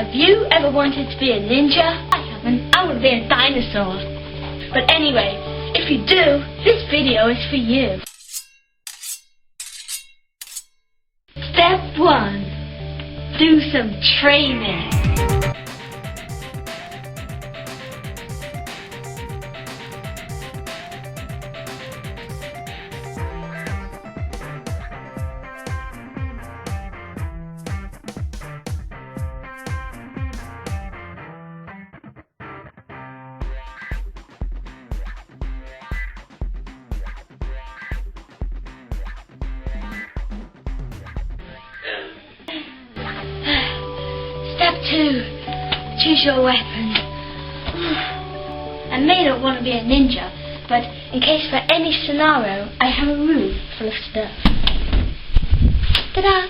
Have you ever wanted to be a ninja? I haven't. I want to be a dinosaur. But anyway, if you do, this video is for you. Step 1. Do some training. Step 2. Choose your weapon. I may not want to be a ninja, but in case for any scenario, I have a room full of stuff. Ta-da!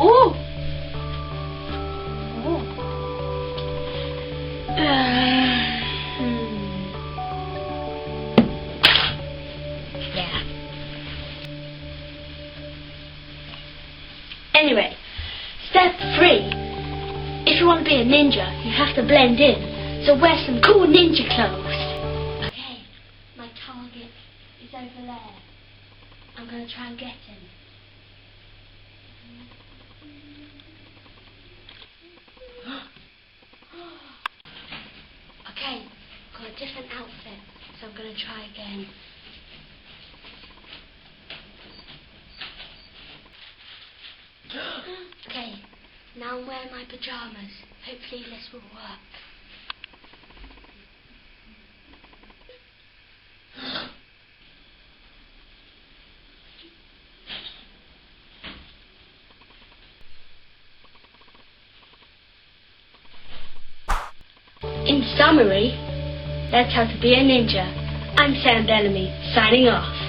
Ooh! Anyway, step 3. If you want to be a ninja, you have to blend in. So wear some cool ninja clothes. Okay, my target is over there. I'm going to try and get him. Okay, got a different outfit, so I'm going to try again. Okay, now I'm wearing my pyjamas. Hopefully this will work. In summary, that's how to be a ninja. I'm Sam Bellamy, signing off.